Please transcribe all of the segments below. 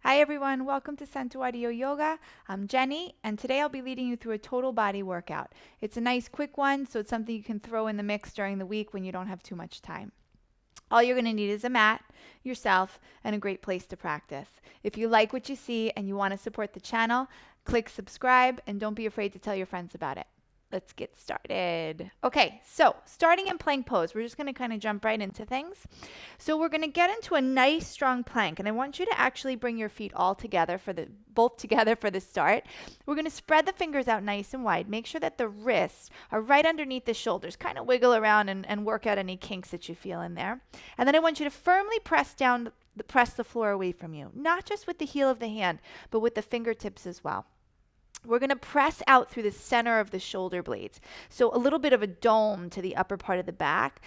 Hi everyone, welcome to Santuario Yoga. I'm Jenny, and today I'll be leading you through a total body workout. It's a nice quick one, so it's something you can throw in the mix during the week when you don't have too much time. All you're going to need is a mat, yourself, and a great place to practice. If you like what you see and you want to support the channel, click subscribe and don't be afraid to tell your friends about it. Let's get started. Okay, so starting in plank pose, we're just going to kind of jump right into things. So we're going to get into a nice strong plank, and I want you to actually bring your feet all together both together for the start. We're going to spread the fingers out nice and wide. Make sure that the wrists are right underneath the shoulders. Kind of wiggle around and work out any kinks that you feel in there. And then I want you to firmly press the floor away from you, not just with the heel of the hand, but with the fingertips as well. We're going to press out through the center of the shoulder blades. So a little bit of a dome to the upper part of the back.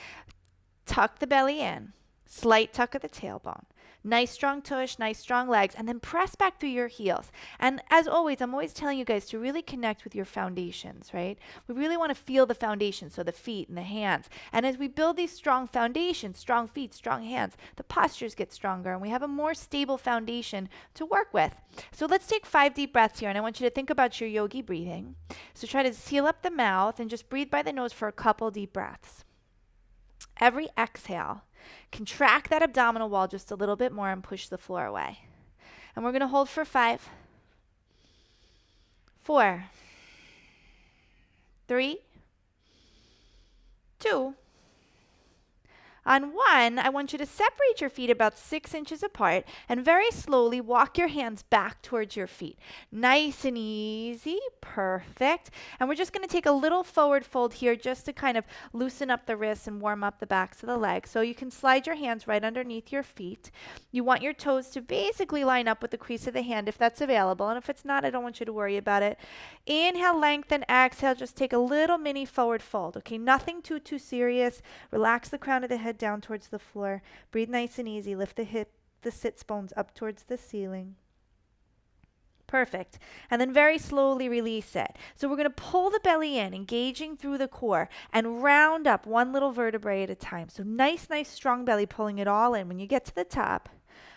Tuck the belly in. Slight tuck of the tailbone. Nice strong tush, nice strong legs, and then press back through your heels. And as always, I'm always telling you guys to really connect with your foundations, right? We really want to feel the foundation, so the feet and the hands. And as we build these strong foundations, strong feet, strong hands, the postures get stronger, and we have a more stable foundation to work with. So let's take 5 deep breaths here, and I want you to think about your yogi breathing. So try to seal up the mouth and just breathe by the nose for a couple deep breaths. Every exhale, contract that abdominal wall just a little bit more and push the floor away. And we're going to hold for 5, 4, 3, 2. On 1, I want you to separate your feet about 6 inches apart and very slowly walk your hands back towards your feet. Nice and easy. Perfect. And we're just going to take a little forward fold here just to kind of loosen up the wrists and warm up the backs of the legs. So you can slide your hands right underneath your feet. You want your toes to basically line up with the crease of the hand if that's available. And if it's not, I don't want you to worry about it. Inhale, lengthen. Exhale, just take a little mini forward fold. Okay, nothing too serious. Relax the crown of the head down towards the floor. Breathe nice and easy. Lift the sits bones up towards the ceiling. Perfect. And then very slowly release it. So we're going to pull the belly in, engaging through the core, and round up one little vertebrae at a time. So nice, strong belly, pulling it all in. When you get to the top,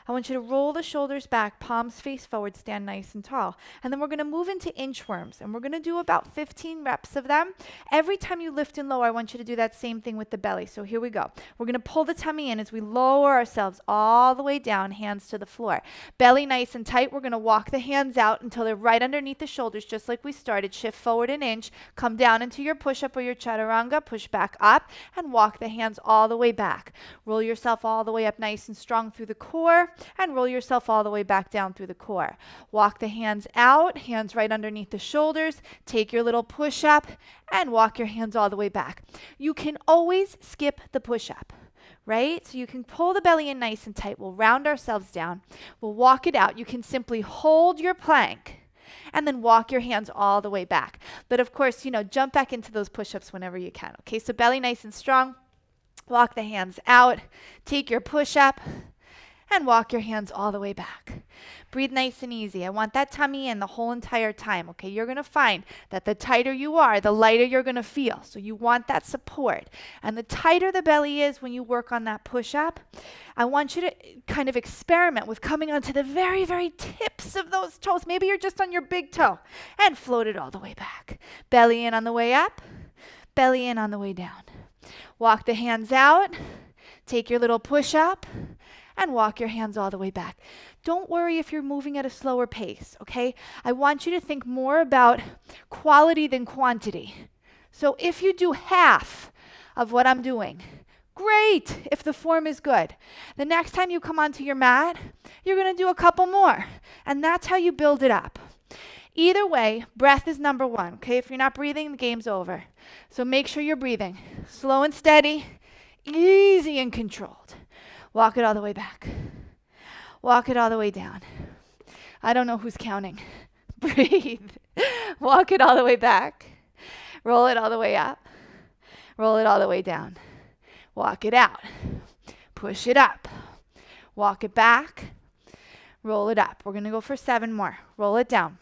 I want you to roll the shoulders back, palms face forward, stand nice and tall. And then we're going to move into inchworms, and we're going to do about 15 reps of them. Every time you lift and lower, I want you to do that same thing with the belly. So here we go. We're going to pull the tummy in as we lower ourselves all the way down, hands to the floor. Belly nice and tight. We're going to walk the hands out until they're right underneath the shoulders, just like we started. Shift forward an inch, come down into your push-up or your chaturanga, push back up, and walk the hands all the way back. Roll yourself all the way up nice and strong through the core, and roll yourself all the way back down through the core. Walk the hands out, hands right underneath the shoulders. Take your little push-up and walk your hands all the way back. You can always skip the push-up, right? So you can pull the belly in nice and tight. We'll round ourselves down. We'll walk it out. You can simply hold your plank and then walk your hands all the way back. But of course, jump back into those push-ups whenever you can. Okay, so belly nice and strong. Walk the hands out. Take your push-up and walk your hands all the way back. Breathe nice and easy. I want that tummy in the whole entire time, okay? You're going to find that the tighter you are, the lighter you're going to feel. So you want that support. And the tighter the belly is when you work on that push-up, I want you to kind of experiment with coming onto the very tips of those toes. Maybe you're just on your big toe and float it all the way back. Belly in on the way up, belly in on the way down. Walk the hands out, take your little push-up, and walk your hands all the way back. Don't worry if you're moving at a slower pace, okay? I want you to think more about quality than quantity. So if you do half of what I'm doing, great, if the form is good. The next time you come onto your mat, you're going to do a couple more, and that's how you build it up. Either way, breath is number 1, okay? If you're not breathing, the game's over. So make sure you're breathing. Slow and steady, easy and controlled. Walk it all the way back. Walk it all the way down. I don't know who's counting. Breathe. Walk it all the way back. Roll it all the way up. Roll it all the way down. Walk it out. Push it up. Walk it back. Roll it up. We're going to go for 7 more. Roll it down.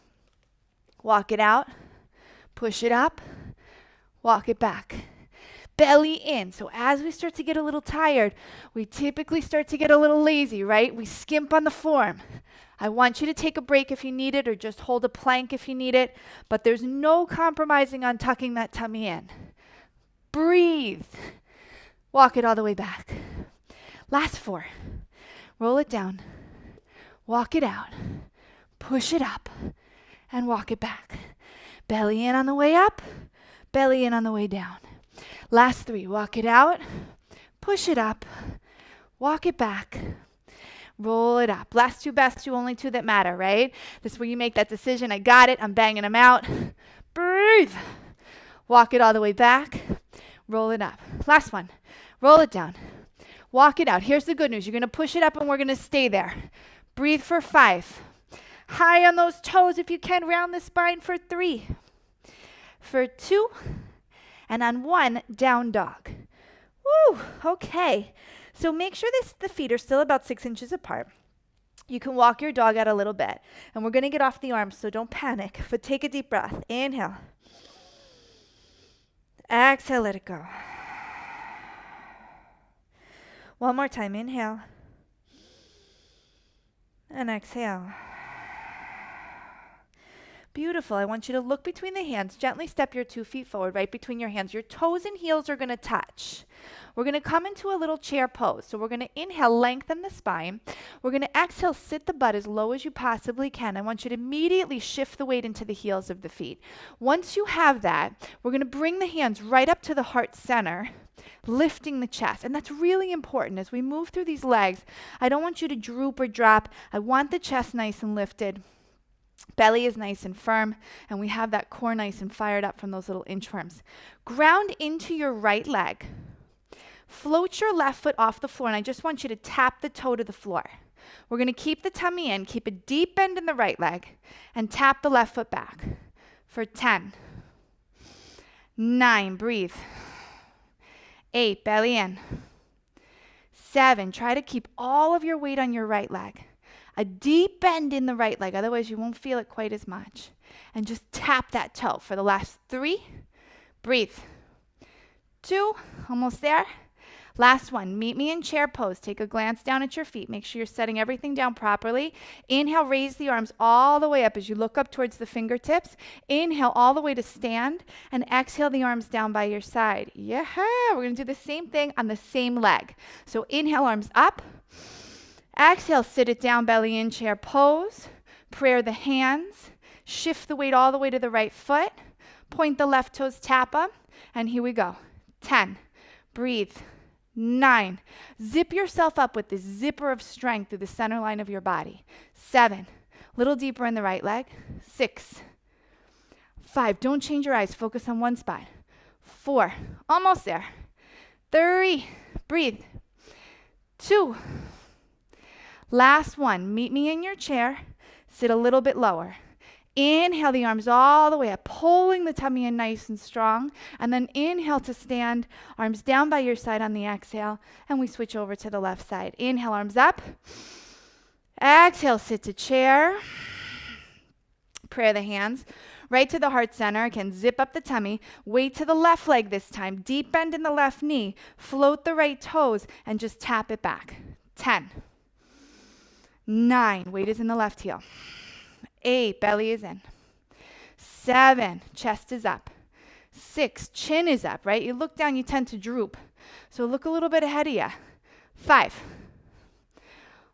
Walk it out. Push it up. Walk it back. belly in. So as we start to get a little tired, we typically start to get a little lazy, right? We skimp on the form. I want you to take a break if you need it or just hold a plank if you need it, but there's no compromising on tucking that tummy in. Breathe. Walk it all the way back. Last 4. Roll it down. Walk it out. Push it up and walk it back. Belly in on the way up, belly in on the way down. Last 3. Walk it out. Push it up. Walk it back. Roll it up. Last 2, best 2, only 2 that matter, right? This is where you make that decision. I got it. I'm banging them out. Breathe. Walk it all the way back. Roll it up. Last one. Roll it down. Walk it out. Here's the good news. You're going to push it up and we're going to stay there. Breathe for 5. High on those toes if you can. Round the spine for 3. For 2. And on 1, down dog. Woo. Okay. So make sure the feet are still about 6 inches apart. You can walk your dog out a little bit. And we're going to get off the arms, so don't panic. But take a deep breath. Inhale. Exhale, let it go. One more time. Inhale. And exhale. Beautiful. I want you to look between the hands. Gently step your 2 feet forward, right between your hands. Your toes and heels are going to touch. We're going to come into a little chair pose. So we're going to inhale, lengthen the spine. We're going to exhale, sit the butt as low as you possibly can. I want you to immediately shift the weight into the heels of the feet. Once you have that, we're going to bring the hands right up to the heart center, lifting the chest. And that's really important as we move through these legs. I don't want you to droop or drop. I want the chest nice and lifted. Belly is nice and firm, and we have that core nice and fired up from those little inchworms. Ground into your right leg. Float your left foot off the floor, and I just want you to tap the toe to the floor. We're going to keep the tummy in, keep a deep bend in the right leg, and tap the left foot back for 10, 9, breathe, 8, belly in, 7, try to keep all of your weight on your right leg. A deep bend in the right leg, otherwise you won't feel it quite as much. And just tap that toe for the last 3. Breathe. 2, almost there. Last one, meet me in chair pose. Take a glance down at your feet. Make sure you're setting everything down properly. Inhale, raise the arms all the way up as you look up towards the fingertips. Inhale all the way to stand, and exhale the arms down by your side. Yeah, we're going to do the same thing on the same leg. So inhale, arms up. Exhale, sit it down, belly in, chair pose. Prayer the hands. Shift the weight all the way to the right foot. Point the left toes, tap them. And here we go. 10. Breathe. 9. Zip yourself up with this zipper of strength through the center line of your body. 7. Little deeper in the right leg. 6. 5. Don't change your eyes. Focus on one spot. 4. Almost there. 3. Breathe. 2. Last one, meet me in your chair. Sit a little bit lower. Inhale the arms all the way up, pulling the tummy in nice and strong. And then inhale to stand, arms down by your side on the exhale. And we switch over to the left side. Inhale, arms up. Exhale, sit to chair. Prayer the hands right to the heart center. Again, zip up the tummy. Weight to the left leg this time. Deep bend in the left knee. Float the right toes and just tap it back. 10. 9, weight is in the left heel. 8, belly is in. 7, chest is up. 6, chin is up, right? You look down, you tend to droop. So look a little bit ahead of you. 5,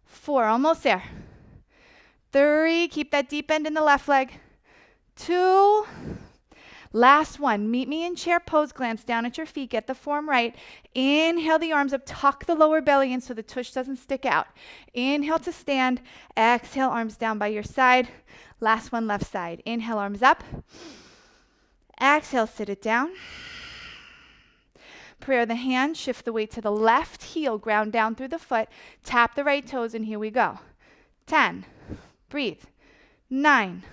4, almost there. 3, keep that deep bend in the left leg. 2, last one, meet me in chair pose, glance down at your feet, get the form right. Inhale the arms up, tuck the lower belly in so the tush doesn't stick out. Inhale to stand, exhale, arms down by your side. Last one, left side. Inhale, arms up. Exhale, sit it down. Prayer the hand, shift the weight to the left heel, ground down through the foot, tap the right toes, and here we go. 10, breathe. 9,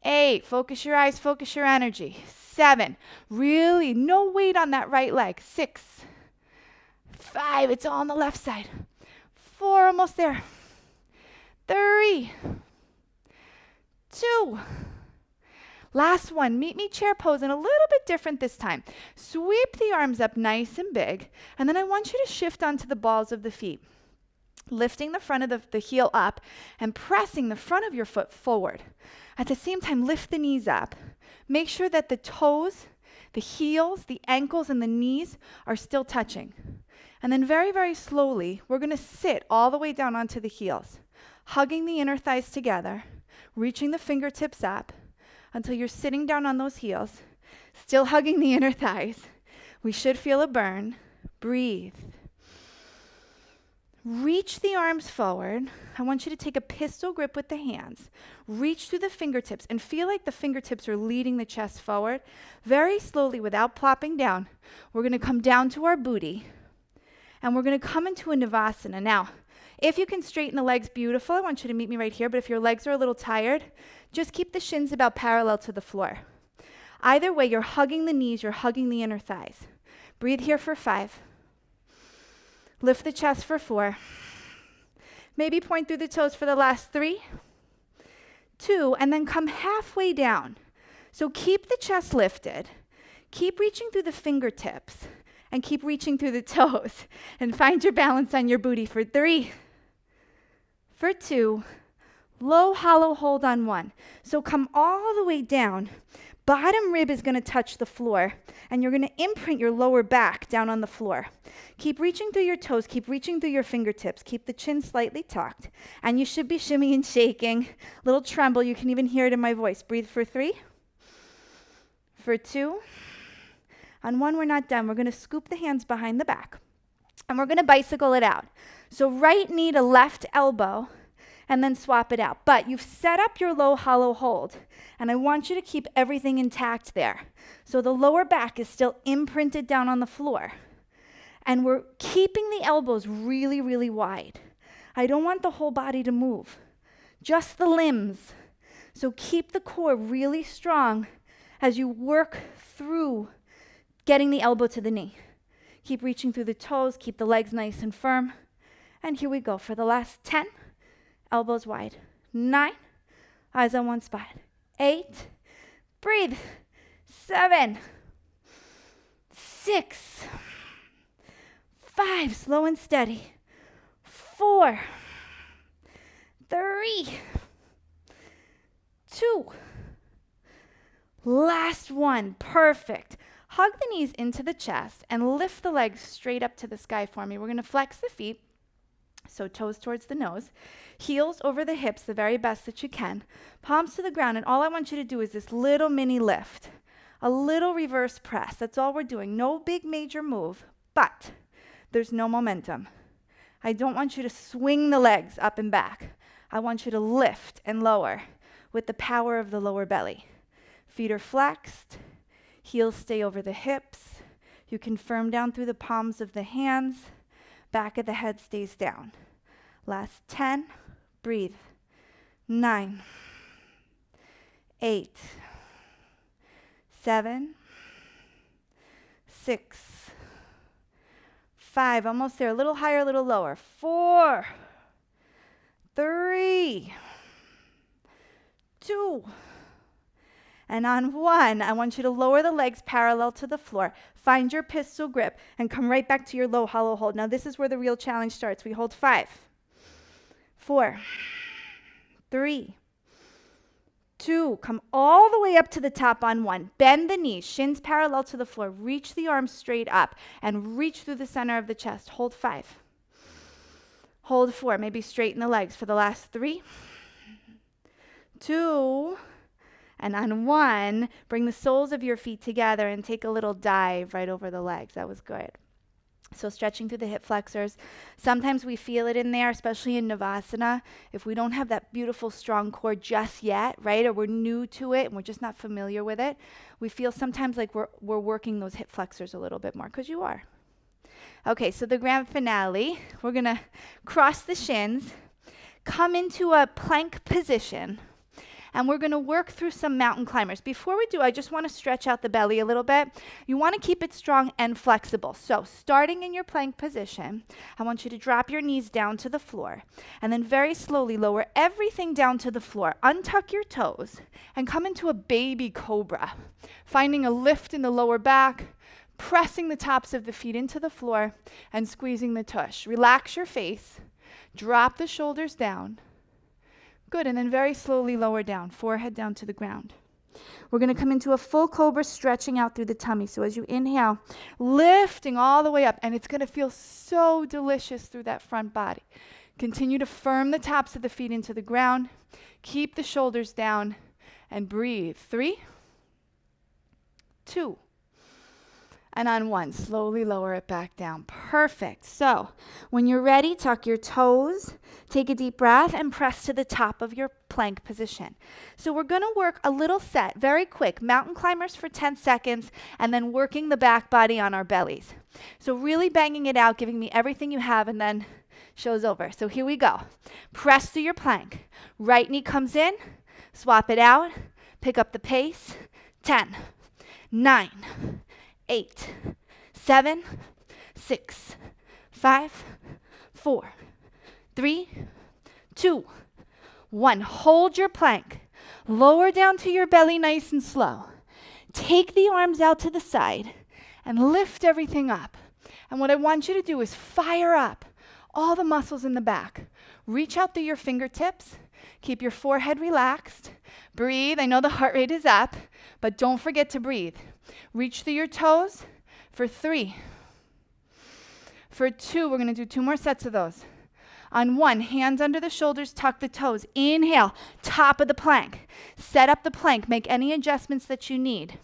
8, focus your eyes, focus your energy. 7, really no weight on that right leg. 6, 5, it's all on the left side. 4, almost there. 3, 2, last one, meet me chair pose, and a little bit different this time. Sweep the arms up nice and big, and then I want you to shift onto the balls of the feet. lifting the front of the heel up and pressing the front of your foot forward. At the same time, lift the knees up. Make sure that the toes, the heels, the ankles, and the knees are still touching. And then very, very slowly, we're going to sit all the way down onto the heels, hugging the inner thighs together, reaching the fingertips up until you're sitting down on those heels, still hugging the inner thighs. We should feel a burn. Breathe. Reach the arms forward. I want you to take a pistol grip with the hands. Reach through the fingertips and feel like the fingertips are leading the chest forward. Very slowly, without plopping down, we're going to come down to our booty. And we're going to come into a navasana. Now, if you can straighten the legs, beautiful. I want you to meet me right here. But if your legs are a little tired, just keep the shins about parallel to the floor. Either way, you're hugging the knees, you're hugging the inner thighs. Breathe here for 5. Lift the chest for 4. Maybe point through the toes for the last 3, 2, and then come halfway down. So keep the chest lifted. Keep reaching through the fingertips and keep reaching through the toes. And find your balance on your booty for 3, for 2, low hollow hold on 1. So come all the way down. Bottom rib is going to touch the floor, and you're going to imprint your lower back down on the floor. Keep reaching through your toes. Keep reaching through your fingertips. Keep the chin slightly tucked, and you should be shimmying and shaking. Little tremble. You can even hear it in my voice. Breathe for 3, for 2. On 1, we're not done. We're going to scoop the hands behind the back, and we're going to bicycle it out. So right knee to left elbow, and then swap it out. But you've set up your low hollow hold, and I want you to keep everything intact there. So the lower back is still imprinted down on the floor, and we're keeping the elbows really, really wide. I don't want the whole body to move, just the limbs. So keep the core really strong as you work through getting the elbow to the knee. Keep reaching through the toes, keep the legs nice and firm. And here we go for the last 10. Elbows wide. 9, eyes on one spot. 8, breathe. 7, 6, 5, slow and steady. 4, 3, 2, last one. Perfect. Hug the knees into the chest and lift the legs straight up to the sky for me. We're going to flex the feet. So toes towards the nose, heels over the hips, the very best that you can, palms to the ground, and all I want you to do is this little mini lift, a little reverse press. That's all we're doing. No big major move, but there's no momentum. I don't want you to swing the legs up and back. I want you to lift and lower with the power of the lower belly. Feet are flexed, heels stay over the hips. You can firm down through the palms of the hands. Back of the head stays down. Last 10, breathe. 9, 8, 7, 6, 5, almost there, a little higher, a little lower. 4, 3, 2, and on 1, I want you to lower the legs parallel to the floor. Find your pistol grip and come right back to your low hollow hold. Now this is where the real challenge starts. We hold 5, 4, 3, 2. Come all the way up to the top on 1. Bend the knees, shins parallel to the floor. Reach the arms straight up and reach through the center of the chest. Hold 5. Hold 4. Maybe straighten the legs for the last 3, 2, and on 1, bring the soles of your feet together and take a little dive right over the legs. That was good. So stretching through the hip flexors. Sometimes we feel it in there, especially in navasana. If we don't have that beautiful strong core just yet, right, or we're new to it and we're just not familiar with it, we feel sometimes like we're working those hip flexors a little bit more, because you are. Okay, so the grand finale, we're going to cross the shins, come into a plank position, and we're going to work through some mountain climbers. Before we do, I just want to stretch out the belly a little bit. You want to keep it strong and flexible. So starting in your plank position, I want you to drop your knees down to the floor, and then very slowly lower everything down to the floor. Untuck your toes and come into a baby cobra, finding a lift in the lower back, pressing the tops of the feet into the floor and squeezing the tush. Relax your face. Drop the shoulders down. Good, and then very slowly lower down, forehead down to the ground. We're going to come into a full cobra, stretching out through the tummy. So as you inhale, lifting all the way up, and it's going to feel so delicious through that front body. Continue to firm the tops of the feet into the ground. Keep the shoulders down and breathe. 3, 2, and on 1, slowly lower it back down. Perfect. So when you're ready, tuck your toes, take a deep breath, and press to the top of your plank position. So we're going to work a little set, very quick, mountain climbers for 10 seconds, and then working the back body on our bellies. So really banging it out, giving me everything you have, and then show's over. So here we go. Press through your plank. Right knee comes in, swap it out, pick up the pace. 10, 9, 8, 7, 6, 5, 4, 3, 2, 1. Hold your plank. Lower down to your belly nice and slow. Take the arms out to the side and lift everything up. And what I want you to do is fire up all the muscles in the back. Reach out through your fingertips. Keep your forehead relaxed. Breathe. I know the heart rate is up, but don't forget to breathe. Reach through your toes for 3. For 2, we're going to do 2 more sets of those. On 1, hands under the shoulders, tuck the toes. Inhale, top of the plank. Set up the plank. Make any adjustments that you need.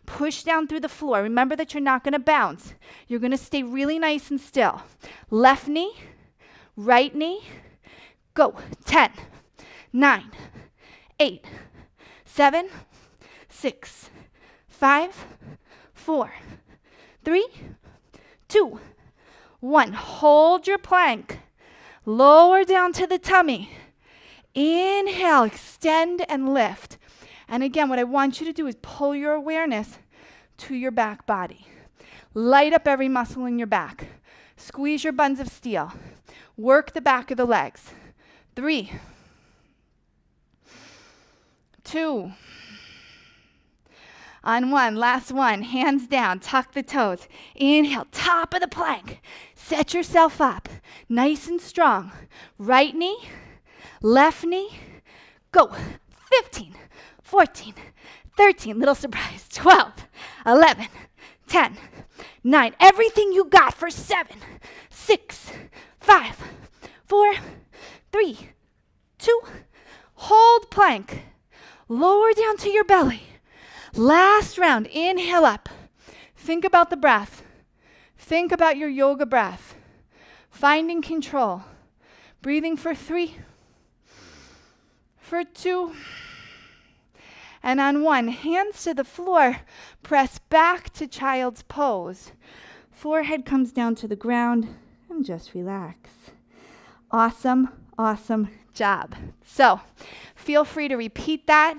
Push down through the floor. Remember that you're not going to bounce. You're going to stay really nice and still. Left knee, right knee, go. 10, 9, 8, 7, 6, 5, 4, 3, 2, 1. Hold your plank. Lower down to the tummy. Inhale, extend and lift. And again, what I want you to do is pull your awareness to your back body. Light up every muscle in your back. Squeeze your buns of steel. Work the back of the legs. 3, 2, on 1, last one, hands down, tuck the toes. Inhale, top of the plank. Set yourself up, nice and strong. Right knee, left knee, go. 15, 14, 13, little surprise, 12, 11, 10, 9. Everything you got for 7, 6, 5, 4, 3, 2. Hold plank. Lower down to your belly. Last round, inhale up. Think about the breath. Think about your yoga breath. Finding control. Breathing for 3, for 2, and on 1, hands to the floor. Press back to child's pose. Forehead comes down to the ground and just relax. Awesome, awesome job. So feel free to repeat that.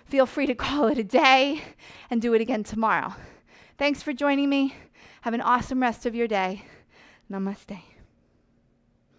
Feel free to call it a day and do it again tomorrow. Thanks for joining me. Have an awesome rest of your day. Namaste.